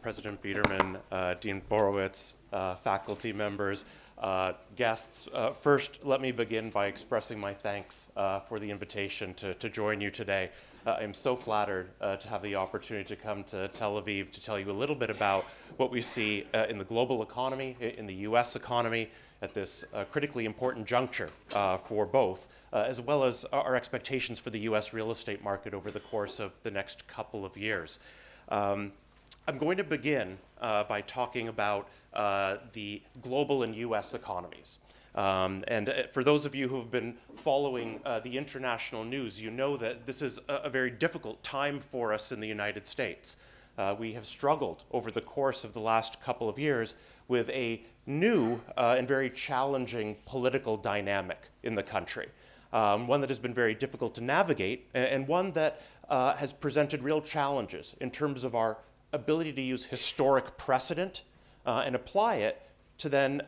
President Biederman, Dean Borowitz, faculty members, guests. First, let me begin by expressing my thanks for the invitation to join you today. I'm so flattered to have the opportunity to come to Tel Aviv to tell you a little bit about what we see in the global economy, in the US economy, at this critically important juncture for both, as well as our expectations for the US real estate market over the course of the next couple of years. I'm going to begin by talking about the global and US economies. For those of you who have been following the international news, you know that this is a very difficult time for us in the United States. We have struggled over the course of the last couple of years with a new and very challenging political dynamic in the country. One that has been very difficult to navigate, and one that has presented real challenges in terms of our ability to use historic precedent and apply it to then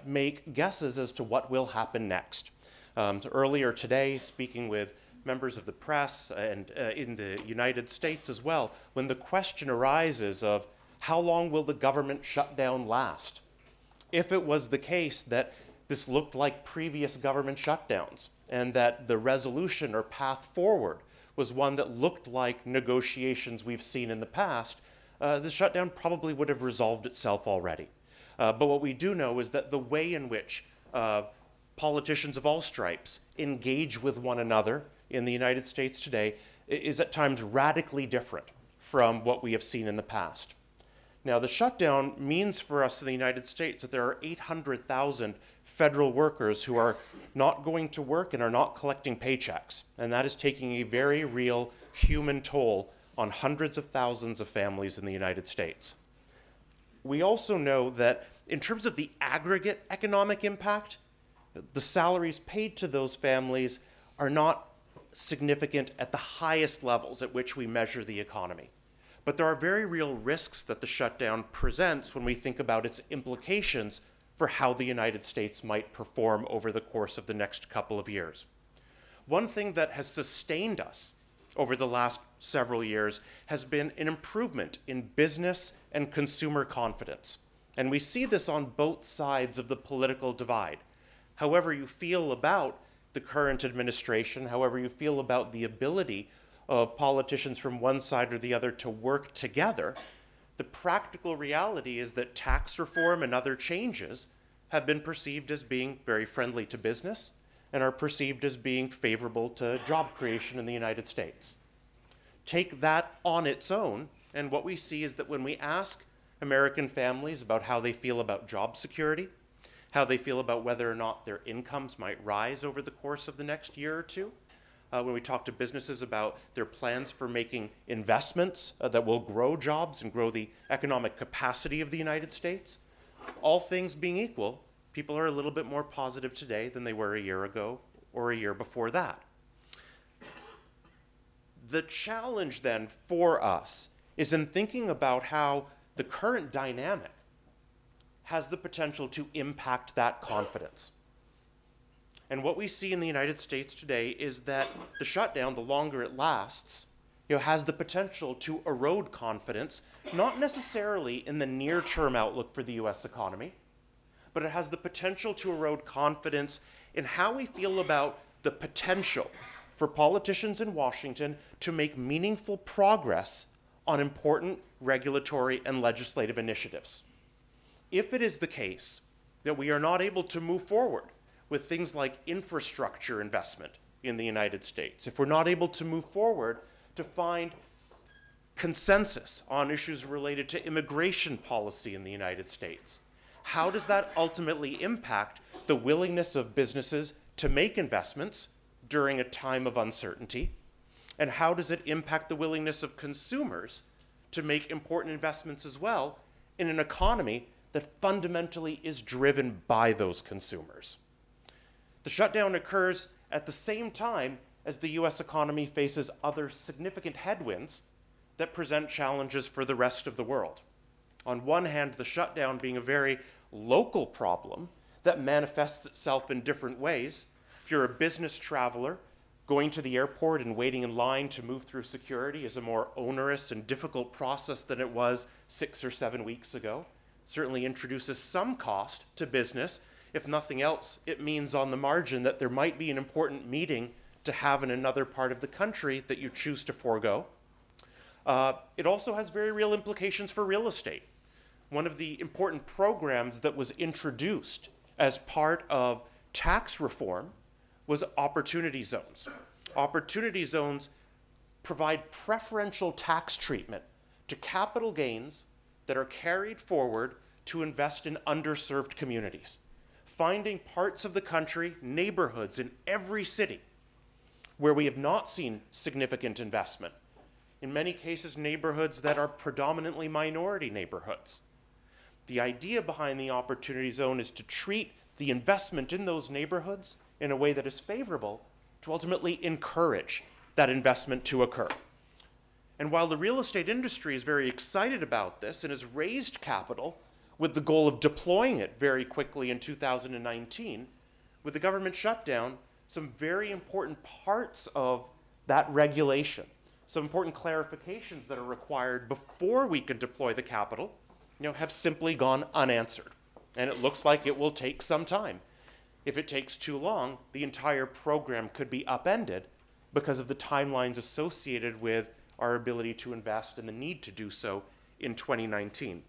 make guesses as to what will happen next. Earlier today, speaking with members of the press and in the United States as well, when the question arises of how long will the government shutdown last? If it was the case that this looked like previous government shutdowns and that the resolution or path forward was one that looked like negotiations we've seen in the past, the shutdown probably would have resolved itself already. But what we do know is that the way in which politicians of all stripes engage with one another in the United States today is at times radically different from what we have seen in the past. Now, the shutdown means for us in the United States that there are 800,000 federal workers who are not going to work and are not collecting paychecks. And that is taking a very real human toll on hundreds of thousands of families in the United States. We also know that in terms of the aggregate economic impact, the salaries paid to those families are not significant at the highest levels at which we measure the economy. But there are very real risks that the shutdown presents when we think about its implications for how the United States might perform over the course of the next couple of years. One thing that has sustained us over the last several years has been an improvement in business and consumer confidence. And we see this on both sides of the political divide. However you feel about the current administration, however you feel about the ability of politicians from one side or the other to work together, the practical reality is that tax reform and other changes have been perceived as being very friendly to business and are perceived as being favorable to job creation in the United States. Take that on its own, and what we see is that when we ask American families about how they feel about job security, how they feel about whether or not their incomes might rise over the course of the next year or two, when we talk to businesses about their plans for making investments that will grow jobs and grow the economic capacity of the United States, all things being equal, people are a little bit more positive today than they were a year ago or a year before that. The challenge then for us is in thinking about how the current dynamic has the potential to impact that confidence. And what we see in the United States today is that the shutdown, the longer it lasts, has the potential to erode confidence, not necessarily in the near-term outlook for the US economy, but it has the potential to erode confidence in how we feel about the potential for politicians in Washington to make meaningful progress on important regulatory and legislative initiatives. If it is the case that we are not able to move forward with things like infrastructure investment in the United States, if we're not able to move forward to find consensus on issues related to immigration policy in the United States, how does that ultimately impact the willingness of businesses to make investments during a time of uncertainty? And how does it impact the willingness of consumers to make important investments as well in an economy that fundamentally is driven by those consumers? The shutdown occurs at the same time as the US economy faces other significant headwinds that present challenges for the rest of the world. On one hand, the shutdown being a very local problem that manifests itself in different ways. If you're a business traveler, Going to the airport and waiting in line to move through security is a more onerous and difficult process than it was 6 or 7 weeks ago. Certainly introduces some cost to business. If nothing else, it means on the margin that there might be an important meeting to have in another part of the country that you choose to forego. It also has very real implications for real estate. One of the important programs that was introduced as part of tax reform was opportunity zones. Opportunity zones provide preferential tax treatment to capital gains that are carried forward to invest in underserved communities, finding parts of the country, neighborhoods in every city where we have not seen significant investment. In many cases, neighborhoods that are predominantly minority neighborhoods. The idea behind the opportunity zone is to treat the investment in those neighborhoods in a way that is favorable to ultimately encourage that investment to occur. And while the real estate industry is very excited about this and has raised capital with the goal of deploying it very quickly in 2019, with the government shutdown, some very important parts of that regulation, some important clarifications that are required before we can deploy the capital, have simply gone unanswered. And it looks like it will take some time. If it takes too long, the entire program could be upended because of the timelines associated with our ability to invest and the need to do so in 2019.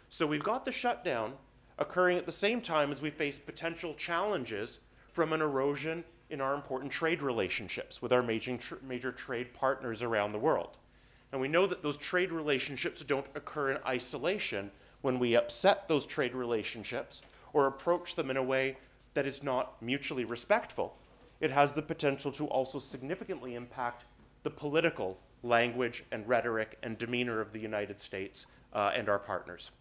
So we've got the shutdown occurring at the same time as we face potential challenges from an erosion in our important trade relationships with our major trade partners around the world. And we know that those trade relationships don't occur in isolation. When we upset those trade relationships or approach them in a way that is not mutually respectful, it has the potential to also significantly impact the political language and rhetoric and demeanor of the United States and our partners.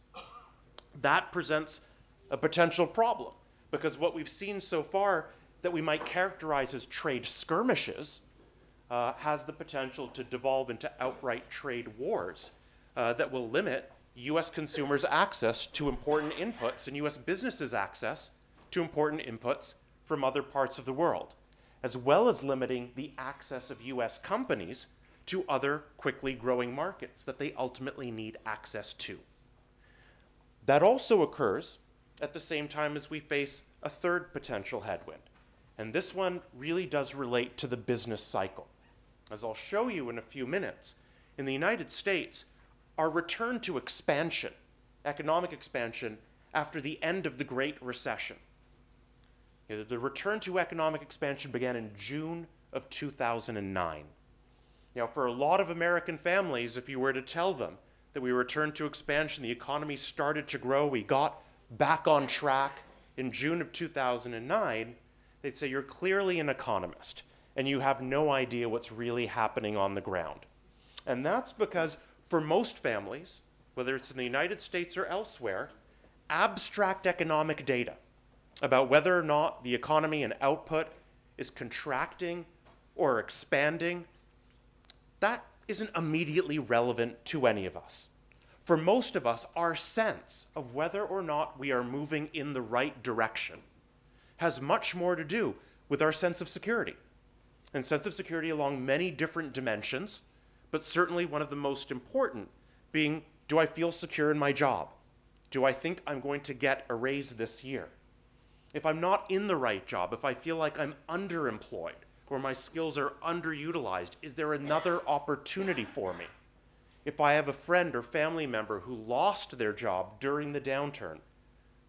That presents a potential problem, because what we've seen so far that we might characterize as trade skirmishes has the potential to devolve into outright trade wars that will limit U.S. consumers' access to important inputs and U.S. businesses' access to important inputs from other parts of the world, as well as limiting the access of U.S. companies to other quickly growing markets that they ultimately need access to. That also occurs at the same time as we face a third potential headwind, and this one really does relate to the business cycle. As I'll show you in a few minutes, in the United States, our return to expansion, economic expansion, after the end of the Great Recession. The return to economic expansion began in June of 2009. Now, for a lot of American families, if you were to tell them that we returned to expansion, the economy started to grow, we got back on track in June of 2009, they'd say, you're clearly an economist, and you have no idea what's really happening on the ground. And that's because for most families, whether it's in the United States or elsewhere, abstract economic data about whether or not the economy and output is contracting or expanding, that isn't immediately relevant to any of us. For most of us, our sense of whether or not we are moving in the right direction has much more to do with our sense of security. And sense of security along many different dimensions, but certainly one of the most important being, do I feel secure in my job? Do I think I'm going to get a raise this year? If I'm not in the right job, if I feel like I'm underemployed or my skills are underutilized, is there another opportunity for me? If I have a friend or family member who lost their job during the downturn,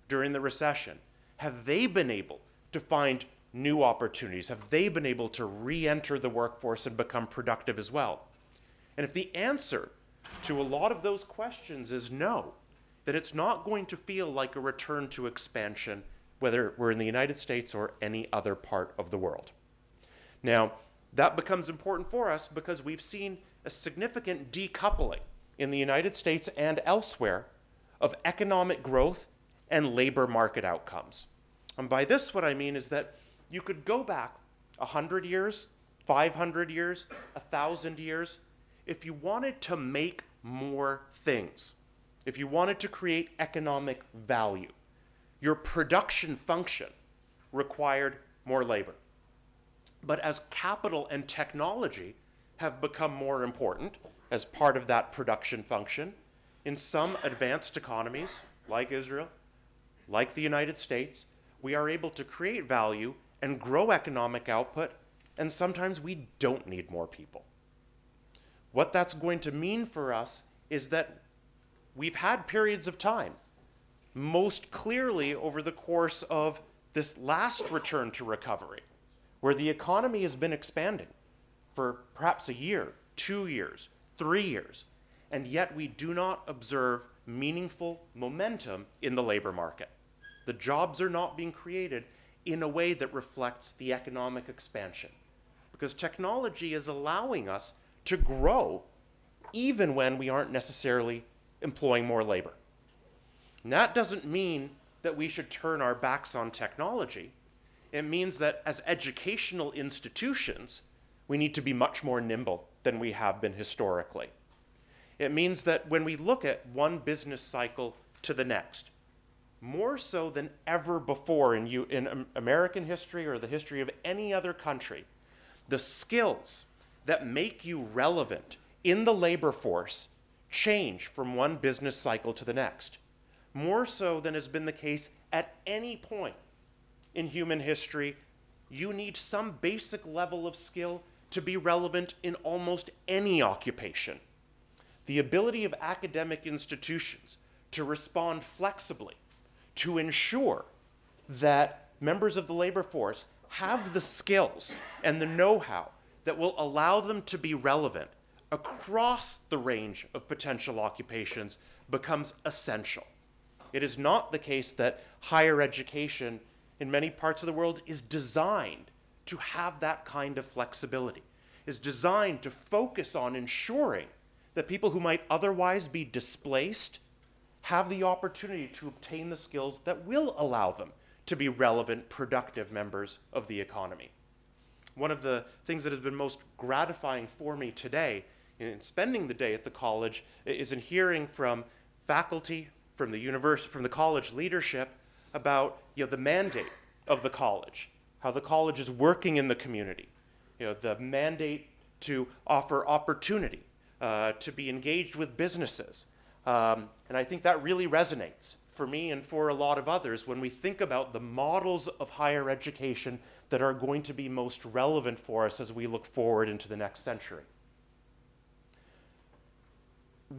during the recession, have they been able to find new opportunities? Have they been able to re-enter the workforce and become productive as well? And if the answer to a lot of those questions is no, then it's not going to feel like a return to expansion, whether we're in the United States or any other part of the world. Now, that becomes important for us because we've seen a significant decoupling in the United States and elsewhere of economic growth and labor market outcomes. And by this, what I mean is that you could go back 100 years, 500 years, 1,000 years, if you wanted to make more things, if you wanted to create economic value, your production function required more labor. But as capital and technology have become more important as part of that production function, in some advanced economies, like Israel, like the United States, we are able to create value and grow economic output, and sometimes we don't need more people. What that's going to mean for us is that we've had periods of time, most clearly over the course of this last return to recovery, where the economy has been expanding for perhaps a year, 2 years, 3 years, and yet we do not observe meaningful momentum in the labor market. The jobs are not being created in a way that reflects the economic expansion, because technology is allowing us to grow even when we aren't necessarily employing more labor. And that doesn't mean that we should turn our backs on technology. It means that as educational institutions, we need to be much more nimble than we have been historically. It means that when we look at one business cycle to the next, more so than ever before in American history or the history of any other country, the skills that make you relevant in the labor force change from one business cycle to the next, more so than has been the case at any point in human history. You need some basic level of skill to be relevant in almost any occupation. The ability of academic institutions to respond flexibly, to ensure that members of the labor force have the skills and the know-how that will allow them to be relevant across the range of potential occupations becomes essential. It is not the case that higher education in many parts of the world is designed to have that kind of flexibility, is designed to focus on ensuring that people who might otherwise be displaced have the opportunity to obtain the skills that will allow them to be relevant, productive members of the economy. One of the things that has been most gratifying for me today in spending the day at the college is in hearing from faculty, from the college leadership about the mandate of the college, how the college is working in the community, the mandate to offer opportunity, to be engaged with businesses. And I think that really resonates for me and for a lot of others when we think about the models of higher education that are going to be most relevant for us as we look forward into the next century.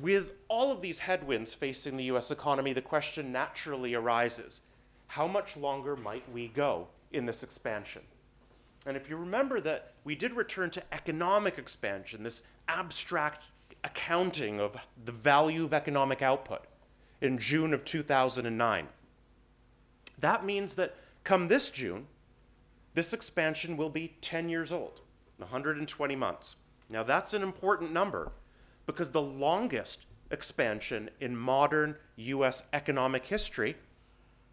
With all of these headwinds facing the US economy, the question naturally arises, how much longer might we go in this expansion? And if you remember that we did return to economic expansion, this abstract accounting of the value of economic output in June of 2009, that means that come this June, this expansion will be 10 years old, 120 months. Now that's an important number because the longest expansion in modern US economic history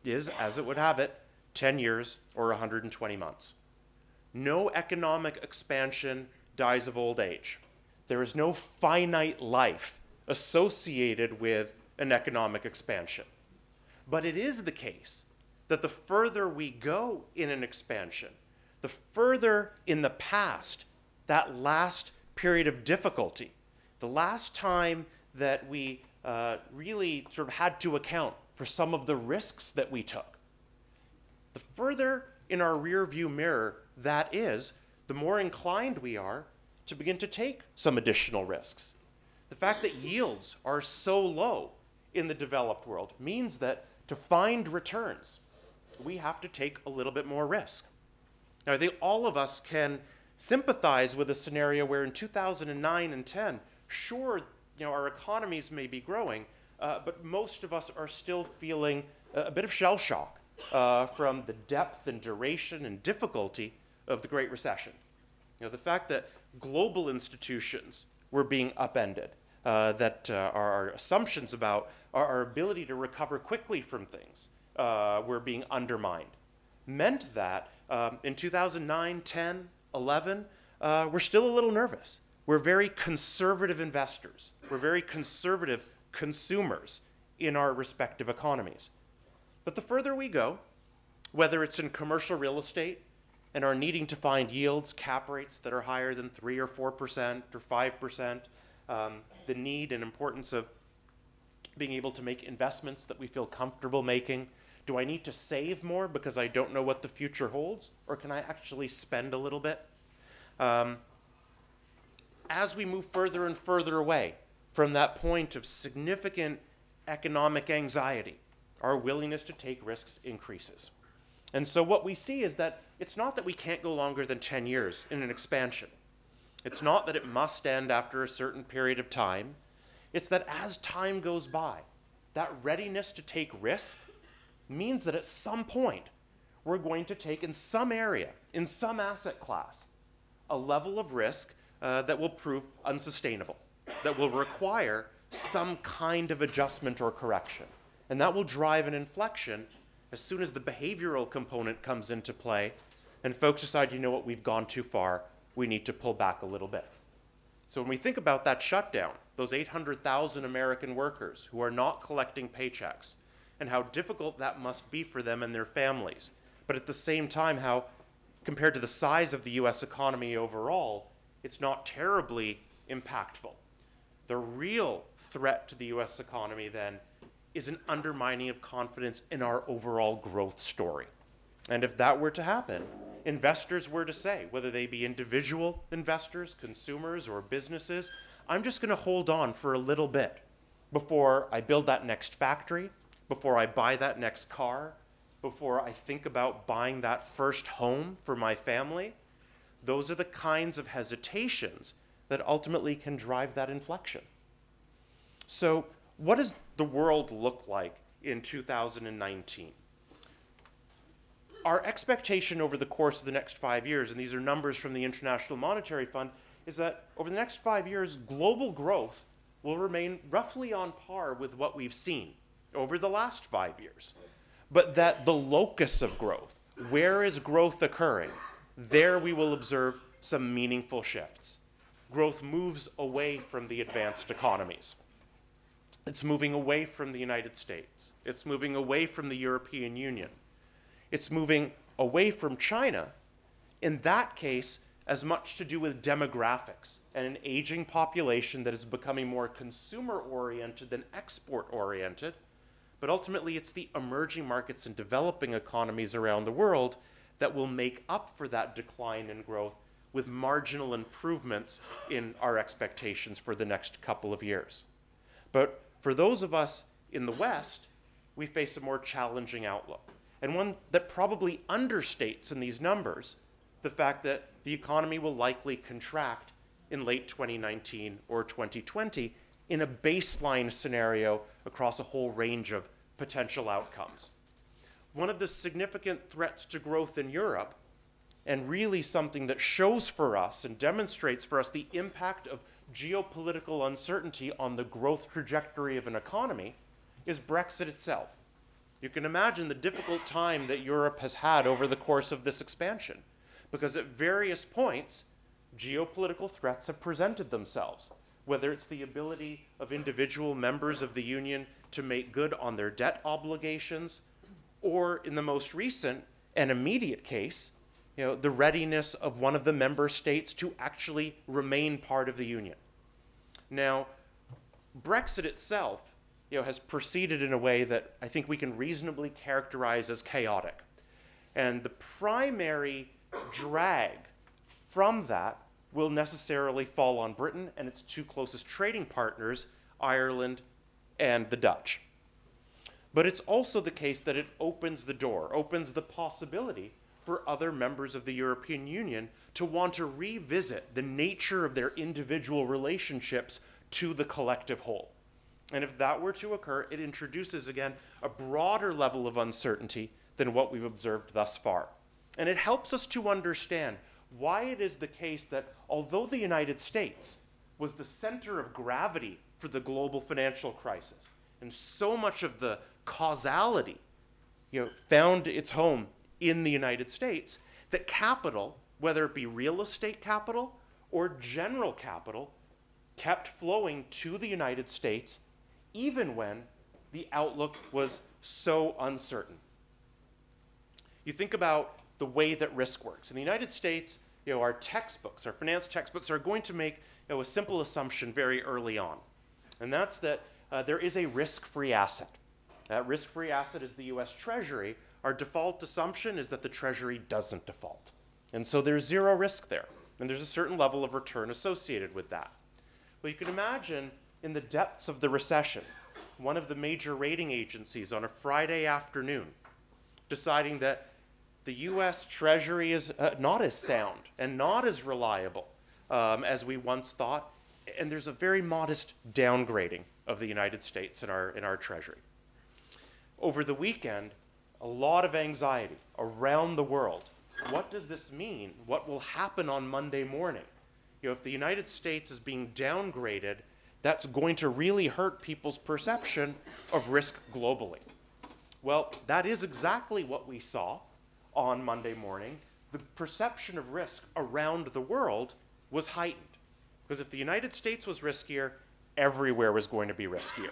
is, as it would have it, 10 years or 120 months. No economic expansion dies of old age. There is no finite life associated with an economic expansion. But it is the case that the further we go in an expansion, the further in the past that last period of difficulty, the last time that we really sort of had to account for some of the risks that we took, the further in our rear view mirror that is, the more inclined we are to begin to take some additional risks. The fact that yields are so low in the developed world means that to find returns, we have to take a little bit more risk. Now, I think all of us can sympathize with a scenario where in 2009 and 10, sure, our economies may be growing, but most of us are still feeling a bit of shell shock from the depth and duration and difficulty of the Great Recession. The fact that global institutions were being upended, that our assumptions about our ability to recover quickly from things were being undermined, meant that in 2009, 10, 11, we're still a little nervous. We're very conservative investors. We're very conservative consumers in our respective economies. But the further we go, whether it's in commercial real estate, and are needing to find yields, cap rates that are higher than 3 or 4% or 5%, the need and importance of being able to make investments that we feel comfortable making. Do I need to save more because I don't know what the future holds, or can I actually spend a little bit? As we move further and further away from that point of significant economic anxiety, our willingness to take risks increases. And so what we see is that it's not that we can't go longer than 10 years in an expansion. It's not that it must end after a certain period of time. It's that as time goes by, that readiness to take risk means that at some point, we're going to take in some area, in some asset class, a level of risk that will prove unsustainable, that will require some kind of adjustment or correction. And that will drive an inflection as soon as the behavioral component comes into play and folks decide, you know what, we've gone too far, we need to pull back a little bit. So when we think about that shutdown, those 800,000 American workers who are not collecting paychecks, and how difficult that must be for them and their families, but at the same time how, compared to the size of the US economy overall, it's not terribly impactful. The real threat to the US economy then is an undermining of confidence in our overall growth story. And if that were to happen, investors were to say, whether they be individual investors, consumers, or businesses, I'm just going to hold on for a little bit before I build that next factory, before I buy that next car, before I think about buying that first home for my family. Those are the kinds of hesitations that ultimately can drive that inflection. So what does the world look like in 2019? Our expectation over the course of the next 5 years, and these are numbers from the International Monetary Fund, is that over the next 5 years, global growth will remain roughly on par with what we've seen over the last 5 years. But that the locus of growth, where is growth occurring, there we will observe some meaningful shifts. Growth moves away from the advanced economies. It's moving away from the United States. It's moving away from the European Union. It's moving away from China. In that case, as much to do with demographics and an aging population that is becoming more consumer-oriented than export-oriented. But ultimately, it's the emerging markets and developing economies around the world that will make up for that decline in growth with marginal improvements in our expectations for the next couple of years. But for those of us in the West, we face a more challenging outlook, and one that probably understates in these numbers the fact that the economy will likely contract in late 2019 or 2020 in a baseline scenario across a whole range of potential outcomes. One of the significant threats to growth in Europe, and really something that shows for us and demonstrates for us the impact of geopolitical uncertainty on the growth trajectory of an economy, is Brexit itself. You can imagine the difficult time that Europe has had over the course of this expansion, because at various points, geopolitical threats have presented themselves, whether it's the ability of individual members of the Union to make good on their debt obligations, or in the most recent and immediate case, the readiness of one of the member states to actually remain part of the Union. Now, Brexit itself has proceeded in a way that I think we can reasonably characterize as chaotic. And the primary drag from that will necessarily fall on Britain and its two closest trading partners, Ireland and the Dutch. But it's also the case that it opens the door, opens the possibility for other members of the European Union to want to revisit the nature of their individual relationships to the collective whole. And if that were to occur, it introduces, again, a broader level of uncertainty than what we've observed thus far. And it helps us to understand why it is the case that although the United States was the center of gravity for the global financial crisis, and so much of the causality found its home in the United States, that capital, whether it be real estate capital or general capital, kept flowing to the United States even when the outlook was so uncertain. You think about the way that risk works. In the United States, our textbooks, our finance textbooks are going to make a simple assumption very early on. And that's that there is a risk-free asset. That risk-free asset is the US Treasury. Our default assumption is that the Treasury doesn't default. And so there's zero risk there. And there's a certain level of return associated with that. Well, you can imagine in the depths of the recession, one of the major rating agencies on a Friday afternoon deciding that the US Treasury is not as sound and not as reliable as we once thought, and there's a very modest downgrading of the United States in our Treasury. Over the weekend, a lot of anxiety around the world. What does this mean? What will happen on Monday morning? If the United States is being downgraded, that's going to really hurt people's perception of risk globally. Well, that is exactly what we saw on Monday morning. The perception of risk around the world was heightened. Because if the United States was riskier, everywhere was going to be riskier.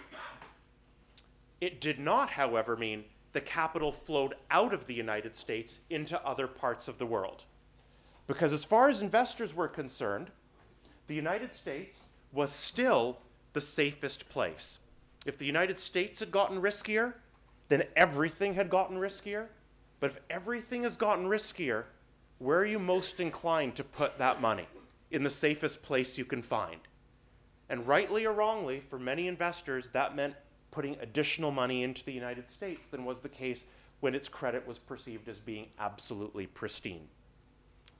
It did not, however, mean the capital flowed out of the United States into other parts of the world. Because as far as investors were concerned, the United States was still the safest place. If the United States had gotten riskier, then everything had gotten riskier. But if everything has gotten riskier, where are you most inclined to put that money? In the safest place you can find. And rightly or wrongly, for many investors, that meant putting additional money into the United States than was the case when its credit was perceived as being absolutely pristine.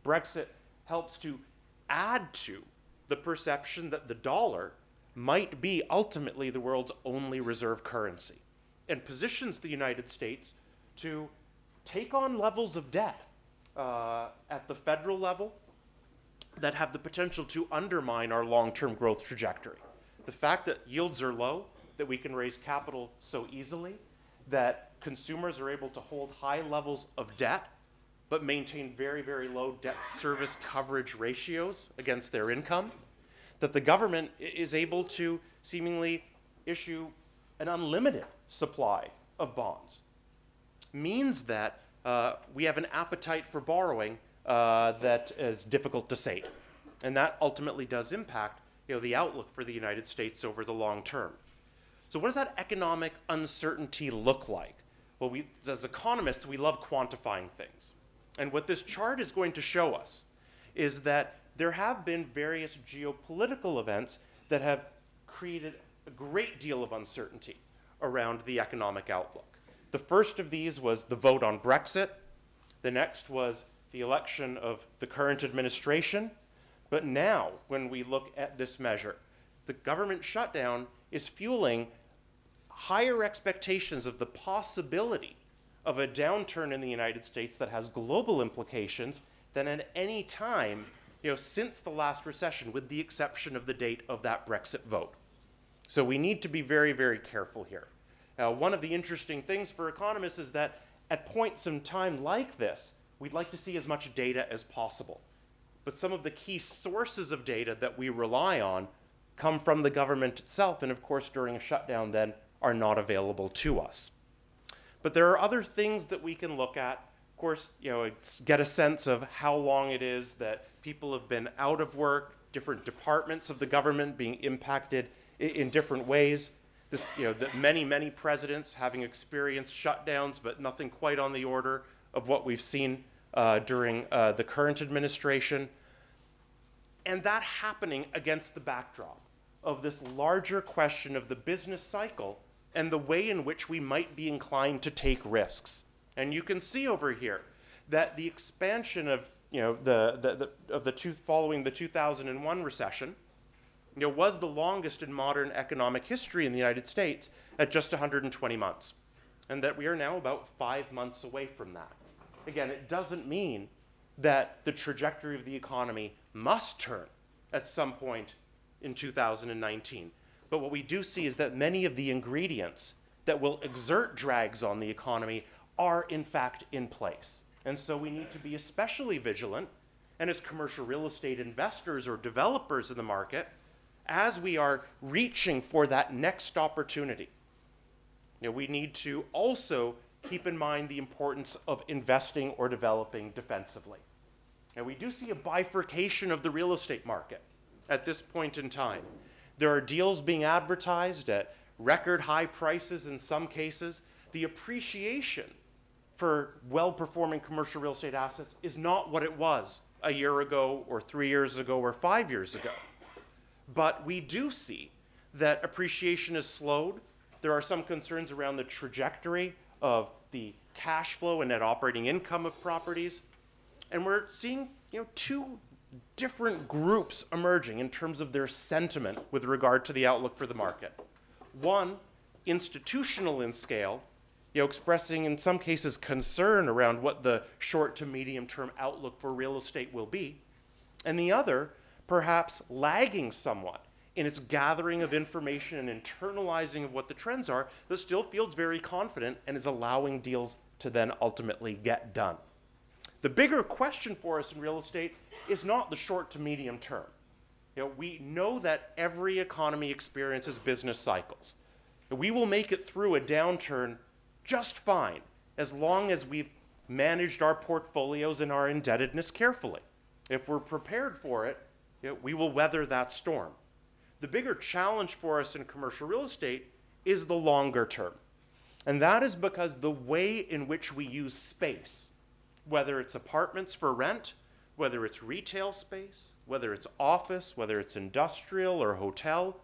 Brexit helps to add to the perception that the dollar might be ultimately the world's only reserve currency, and positions the United States to take on levels of debt at the federal level that have the potential to undermine our long-term growth trajectory. The fact that yields are low, that we can raise capital so easily, that consumers are able to hold high levels of debt, but maintain very, very low debt service coverage ratios against their income, that the government is able to seemingly issue an unlimited supply of bonds, means that we have an appetite for borrowing that is difficult to sate. And that ultimately does impact the outlook for the United States over the long term. So what does that economic uncertainty look like? Well, as economists, we love quantifying things. And what this chart is going to show us is that there have been various geopolitical events that have created a great deal of uncertainty around the economic outlook. The first of these was the vote on Brexit. The next was the election of the current administration. But now, when we look at this measure, the government shutdown is fueling higher expectations of the possibility of a downturn in the United States that has global implications than at any time since the last recession, with the exception of the date of that Brexit vote. So we need to be very, very careful here. Now, one of the interesting things for economists is that at points in time like this, we'd like to see as much data as possible. But some of the key sources of data that we rely on come from the government itself, and of course during a shutdown then are not available to us. But there are other things that we can look at. Of course, get a sense of how long it is that people have been out of work, different departments of the government being impacted in different ways. That many presidents having experienced shutdowns, but nothing quite on the order of what we've seen during the current administration. And that happening against the backdrop of this larger question of the business cycle and the way in which we might be inclined to take risks. And you can see over here that the expansion of following the 2001 recession was the longest in modern economic history in the United States at just 120 months, and that we are now about 5 months away from that. Again, it doesn't mean that the trajectory of the economy must turn at some point in 2019. But what we do see is that many of the ingredients that will exert drags on the economy are in fact in place. And so we need to be especially vigilant, and as commercial real estate investors or developers in the market, as we are reaching for that next opportunity, we need to also keep in mind the importance of investing or developing defensively. And we do see a bifurcation of the real estate market at this point in time. There are deals being advertised at record high prices in some cases. The appreciation for well-performing commercial real estate assets is not what it was a year ago or 3 years ago or 5 years ago. But we do see that appreciation has slowed. There are some concerns around the trajectory of the cash flow and net operating income of properties. And we're seeing, two different groups emerging in terms of their sentiment with regard to the outlook for the market. One, institutional in scale, expressing in some cases concern around what the short to medium term outlook for real estate will be. And the other, perhaps lagging somewhat in its gathering of information and internalizing of what the trends are, that still feels very confident and is allowing deals to then ultimately get done. The bigger question for us in real estate is not the short to medium term. We know that every economy experiences business cycles. We will make it through a downturn just fine as long as we've managed our portfolios and our indebtedness carefully. If we're prepared for it, we will weather that storm. The bigger challenge for us in commercial real estate is the longer term. And that is because the way in which we use space, whether it's apartments for rent, whether it's retail space, whether it's office, whether it's industrial or hotel,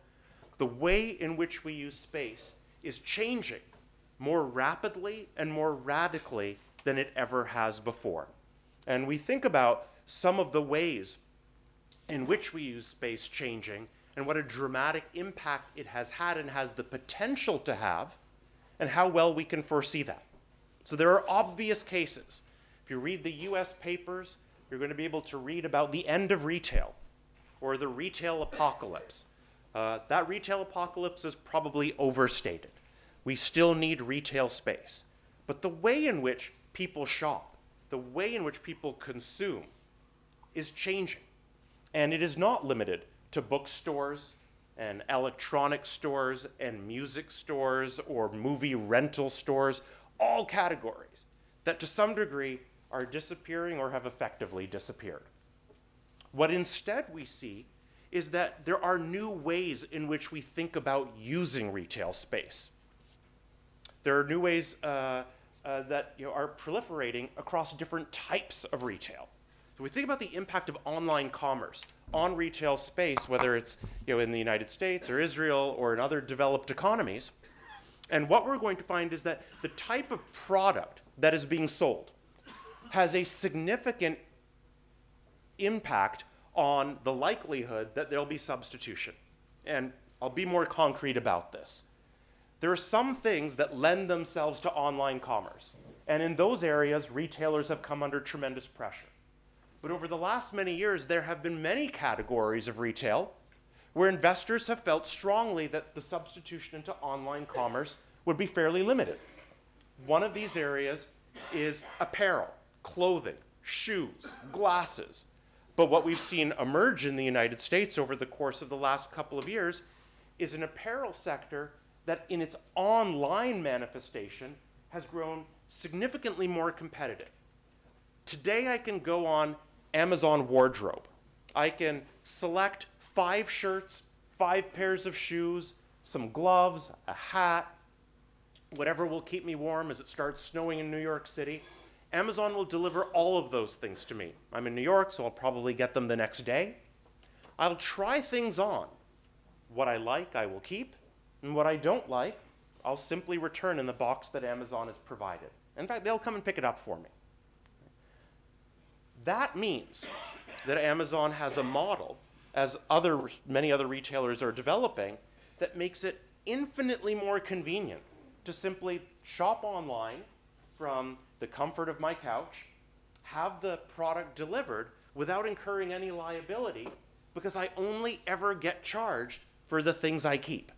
the way in which we use space is changing more rapidly and more radically than it ever has before. And we think about some of the ways in which we use space changing and what a dramatic impact it has had and has the potential to have, and how well we can foresee that. So there are obvious cases. If you read the US papers, you're going to be able to read about the end of retail or the retail apocalypse. That retail apocalypse is probably overstated. We still need retail space. But the way in which people shop, the way in which people consume is changing. And it is not limited to bookstores and electronic stores and music stores or movie rental stores, all categories that to some degree are disappearing or have effectively disappeared. What instead we see is that there are new ways in which we think about using retail space. There are new ways that are proliferating across different types of retail. So we think about the impact of online commerce on retail space, whether it's in the United States or Israel or in other developed economies. And what we're going to find is that the type of product that is being sold has a significant impact on the likelihood that there'll be substitution. And I'll be more concrete about this. There are some things that lend themselves to online commerce. And in those areas, retailers have come under tremendous pressure. But over the last many years, there have been many categories of retail where investors have felt strongly that the substitution into online commerce would be fairly limited. One of these areas is apparel, clothing, shoes, glasses. But what we've seen emerge in the United States over the course of the last couple of years is an apparel sector that in its online manifestation has grown significantly more competitive. Today I can go on Amazon Wardrobe. I can select 5 shirts, 5 pairs of shoes, some gloves, a hat, whatever will keep me warm as it starts snowing in New York City. Amazon will deliver all of those things to me. I'm in New York, so I'll probably get them the next day. I'll try things on. What I like, I will keep, and what I don't like, I'll simply return in the box that Amazon has provided. In fact, they'll come and pick it up for me. That means that Amazon has a model, as many other retailers are developing, that makes it infinitely more convenient to simply shop online from the comfort of my couch, have the product delivered without incurring any liability, because I only ever get charged for the things I keep.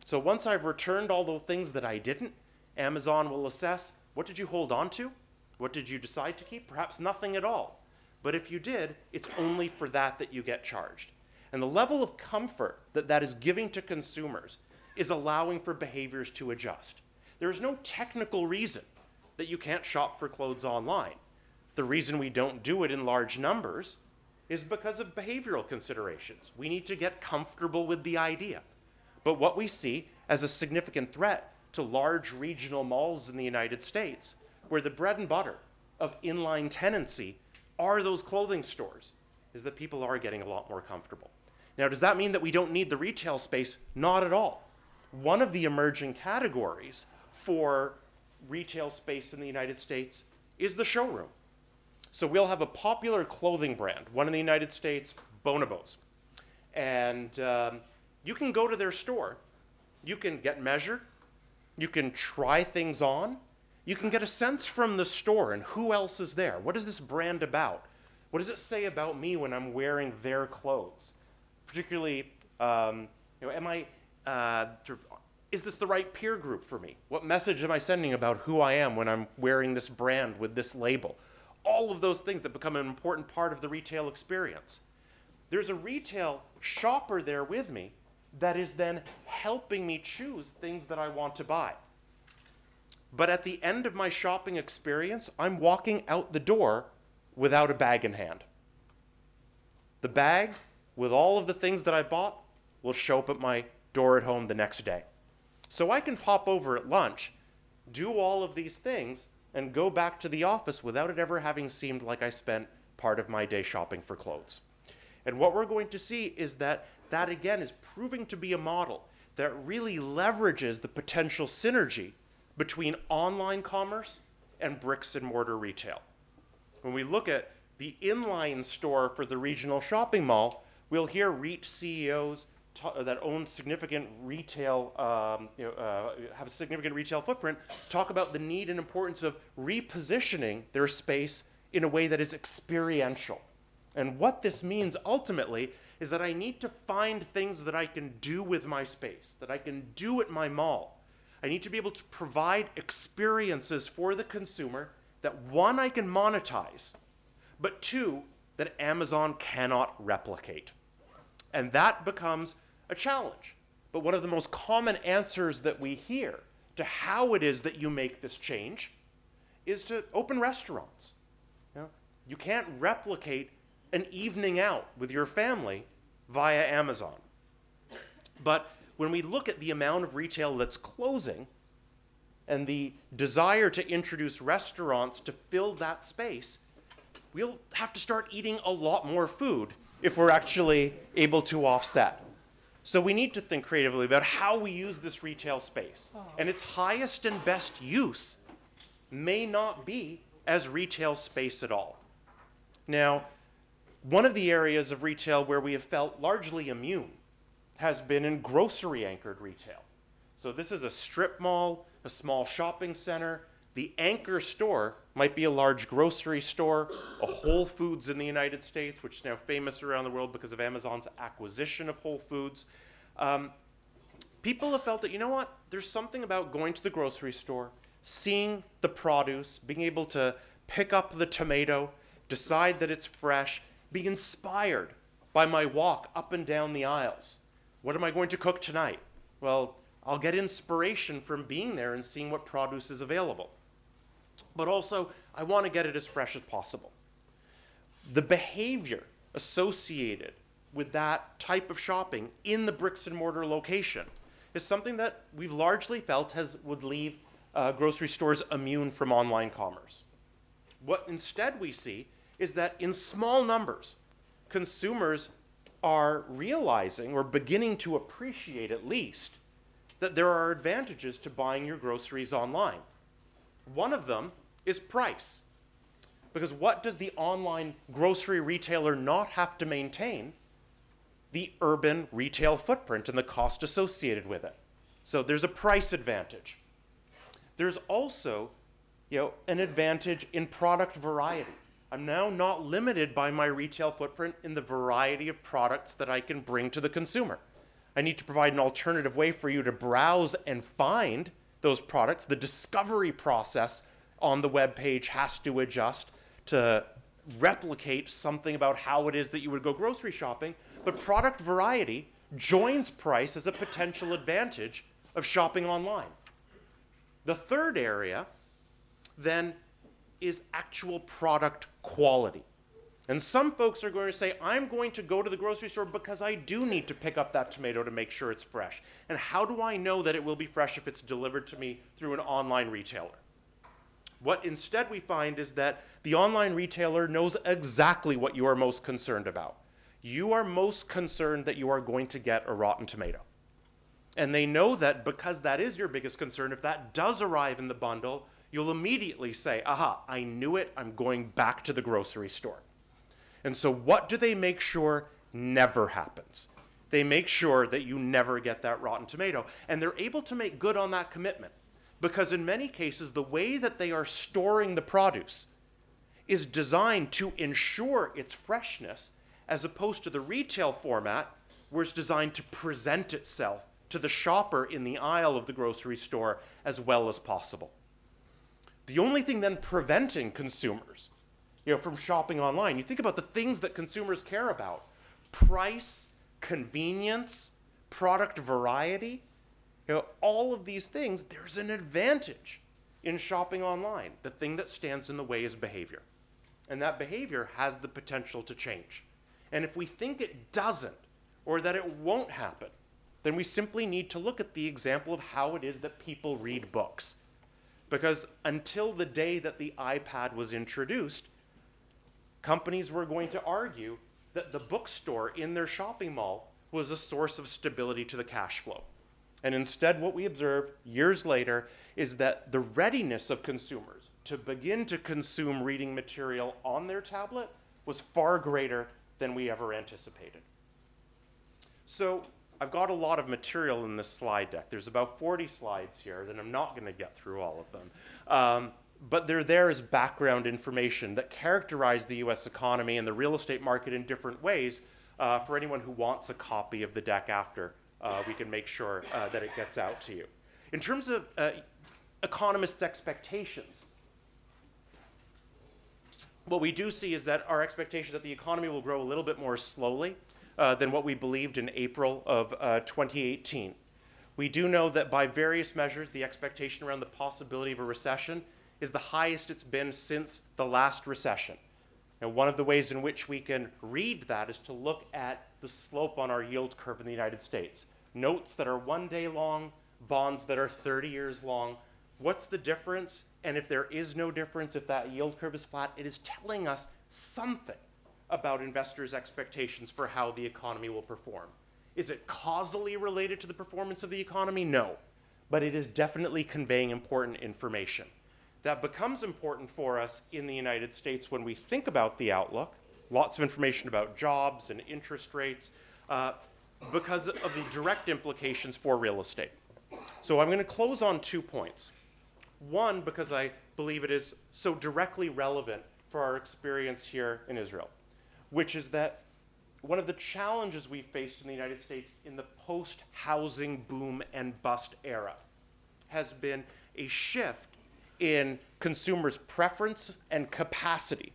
So once I've returned all the things that I didn't, Amazon will assess, what did you hold on to? What did you decide to keep? Perhaps nothing at all. But if you did, it's only for that you get charged. And the level of comfort that that is giving to consumers is allowing for behaviors to adjust. There is no technical reason that you can't shop for clothes online. The reason we don't do it in large numbers is because of behavioral considerations. We need to get comfortable with the idea. But what we see as a significant threat to large regional malls in the United States, where the bread and butter of inline tenancy are those clothing stores, is that people are getting a lot more comfortable. Now, does that mean that we don't need the retail space? Not at all. One of the emerging categories for retail space in the United States is the showroom. So we'll have a popular clothing brand, one in the United States, Bonobos. And you can go to their store. You can get measured. You can try things on. You can get a sense from the store and who else is there. What is this brand about? What does it say about me when I'm wearing their clothes? Particularly, is this the right peer group for me? What message am I sending about who I am when I'm wearing this brand with this label? All of those things that become an important part of the retail experience. There's a retail shopper there with me that is then helping me choose things that I want to buy. But at the end of my shopping experience, I'm walking out the door without a bag in hand. The bag with all of the things that I bought will show up at my door at home the next day. So I can pop over at lunch, do all of these things, and go back to the office without it ever having seemed like I spent part of my day shopping for clothes. And what we're going to see is that that again is proving to be a model that really leverages the potential synergy between online commerce and bricks and mortar retail. When we look at the inline store for the regional shopping mall, we'll hear REIT CEOs that own significant retail, have a significant retail footprint, talk about the need and importance of repositioning their space in a way that is experiential. And what this means ultimately is that I need to find things that I can do with my space, that I can do at my mall. I need to be able to provide experiences for the consumer that, one, I can monetize, but two, that Amazon cannot replicate. And that becomes a challenge. But one of the most common answers that we hear to how it is that you make this change is to open restaurants. You can't replicate an evening out with your family via Amazon. But when we look at the amount of retail that's closing and the desire to introduce restaurants to fill that space, we'll have to start eating a lot more food if we're actually able to offset. So we need to think creatively about how we use this retail space. And its highest and best use may not be as retail space at all. Now, one of the areas of retail where we have felt largely immune has been in grocery-anchored retail. So this is a strip mall, a small shopping center. The anchor store might be a large grocery store, a Whole Foods in the United States, which is now famous around the world because of Amazon's acquisition of Whole Foods. People have felt that, you know what, there's something about going to the grocery store, seeing the produce, being able to pick up the tomato, decide that it's fresh, be inspired by my walk up and down the aisles. What am I going to cook tonight? Well, I'll get inspiration from being there and seeing what produce is available. But also, I want to get it as fresh as possible. The behavior associated with that type of shopping in the bricks and mortar location is something that we've largely felt would leave grocery stores immune from online commerce. What instead we see is that in small numbers, consumers are realizing or beginning to appreciate at least that there are advantages to buying your groceries online. One of them is price. Because what does the online grocery retailer not have to maintain? The urban retail footprint and the cost associated with it. So there's a price advantage. There's also, an advantage in product variety. I'm now not limited by my retail footprint in the variety of products that I can bring to the consumer. I need to provide an alternative way for you to browse and find those products. The discovery process on the web page has to adjust to replicate something about how it is that you would go grocery shopping. But product variety joins price as a potential advantage of shopping online. The third area then is actual product quality. And some folks are going to say, I'm going to go to the grocery store because I do need to pick up that tomato to make sure it's fresh. And how do I know that it will be fresh if it's delivered to me through an online retailer? What instead we find is that the online retailer knows exactly what you are most concerned about. You are most concerned that you are going to get a rotten tomato. And they know that because that is your biggest concern, if that does arrive in the bundle, you'll immediately say, aha, I knew it, I'm going back to the grocery store. And so what do they make sure never happens? They make sure that you never get that rotten tomato. And they're able to make good on that commitment because in many cases, the way that they are storing the produce is designed to ensure its freshness as opposed to the retail format where it's designed to present itself to the shopper in the aisle of the grocery store as well as possible. The only thing then preventing consumers from shopping online, you think about the things that consumers care about: price, convenience, product variety. All of these things, there's an advantage in shopping online. The thing that stands in the way is behavior. And that behavior has the potential to change. And if we think it doesn't, or that it won't happen, then we simply need to look at the example of how it is that people read books. Because until the day that the iPad was introduced, companies were going to argue that the bookstore in their shopping mall was a source of stability to the cash flow. And instead, what we observe years later is that the readiness of consumers to begin to consume reading material on their tablet was far greater than we ever anticipated. So I've got a lot of material in this slide deck. There's about 40 slides here, and I'm not going to get through all of them. But they're there as background information that characterize the US economy and the real estate market in different ways. For anyone who wants a copy of the deck after, we can make sure that it gets out to you. In terms of economists' expectations, what we do see is that our expectation that the economy will grow a little bit more slowly than what we believed in April of 2018. We do know that by various measures, the expectation around the possibility of a recession is the highest it's been since the last recession. And one of the ways in which we can read that is to look at the slope on our yield curve in the United States. Notes that are 1 day long, bonds that are 30 years long. What's the difference? And if there is no difference, if that yield curve is flat, it is telling us something about investors' expectations for how the economy will perform. Is it causally related to the performance of the economy? No. But it is definitely conveying important information. That becomes important for us in the United States when we think about the outlook. Lots of information about jobs and interest rates because of the direct implications for real estate. So I'm going to close on 2 points. One, because I believe it is so directly relevant for our experience here in Israel, which is that one of the challenges we faced in the United States in the post-housing boom and bust era has been a shift in consumers' preference and capacity.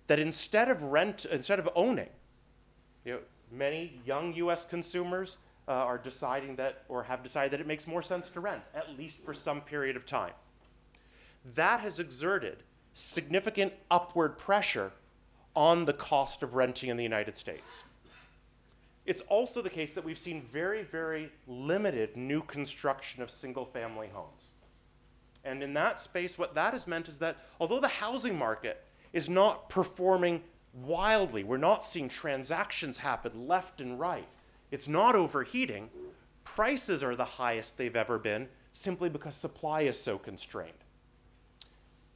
That instead of owning, many young US consumers are deciding that, or have decided that it makes more sense to rent, at least for some period of time. That has exerted significant upward pressure on the cost of renting in the United States. It's also the case that we've seen very, very limited new construction of single-family homes. And in that space, what that has meant is that although the housing market is not performing wildly, we're not seeing transactions happen left and right, it's not overheating, prices are the highest they've ever been simply because supply is so constrained.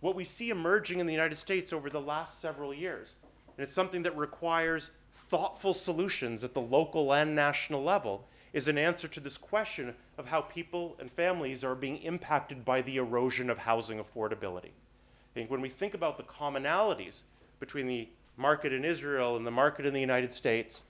What we see emerging in the United States over the last several years, and it's something that requires thoughtful solutions at the local and national level, is an answer to this question of how people and families are being impacted by the erosion of housing affordability. I think when we think about the commonalities between the market in Israel and the market in the United States,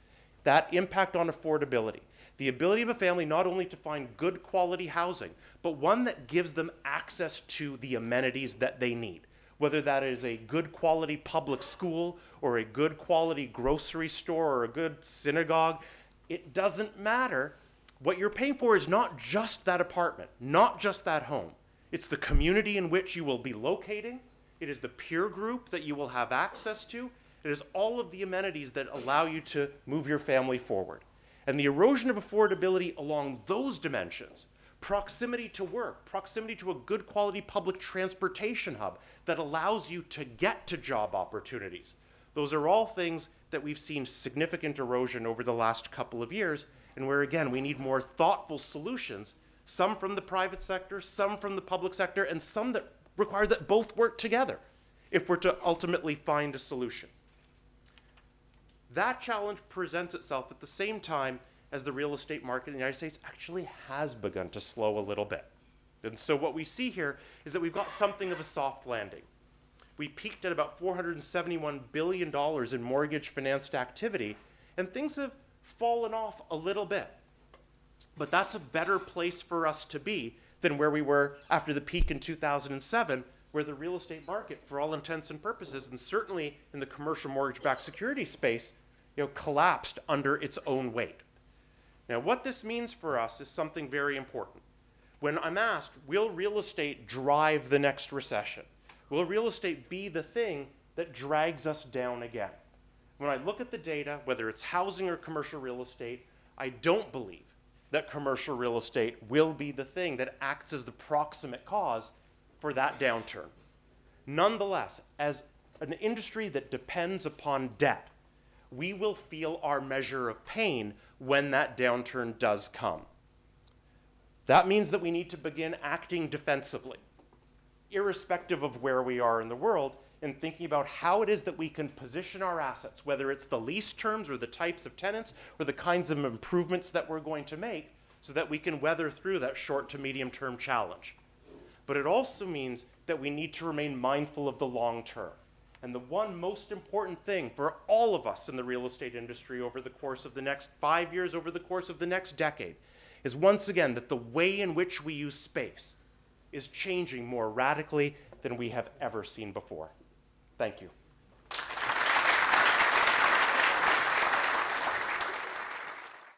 that impact on affordability, the ability of a family not only to find good quality housing, but one that gives them access to the amenities that they need, whether that is a good quality public school or a good quality grocery store or a good synagogue, it doesn't matter. What you're paying for is not just that apartment, not just that home. It's the community in which you will be locating. It is the peer group that you will have access to. It is all of the amenities that allow you to move your family forward. And the erosion of affordability along those dimensions, proximity to work, proximity to a good quality public transportation hub that allows you to get to job opportunities. Those are all things that we've seen significant erosion over the last couple of years, and where again, we need more thoughtful solutions, some from the private sector, some from the public sector, and some that require that both work together if we're to ultimately find a solution. That challenge presents itself at the same time as the real estate market in the United States actually has begun to slow a little bit. And so what we see here is that we've got something of a soft landing. We peaked at about $471 billion in mortgage financed activity, and things have fallen off a little bit. But that's a better place for us to be than where we were after the peak in 2007, where the real estate market, for all intents and purposes, and certainly in the commercial mortgage-backed security space, collapsed under its own weight. Now, what this means for us is something very important. When I'm asked, will real estate drive the next recession? Will real estate be the thing that drags us down again? When I look at the data, whether it's housing or commercial real estate, I don't believe that commercial real estate will be the thing that acts as the proximate cause for that downturn. Nonetheless, as an industry that depends upon debt, we will feel our measure of pain when that downturn does come. That means that we need to begin acting defensively, irrespective of where we are in the world, and thinking about how it is that we can position our assets, whether it's the lease terms or the types of tenants or the kinds of improvements that we're going to make, so that we can weather through that short to medium term challenge. But it also means that we need to remain mindful of the long term. And the one most important thing for all of us in the real estate industry over the course of the next 5 years, over the course of the next decade, is once again that the way in which we use space is changing more radically than we have ever seen before. Thank you.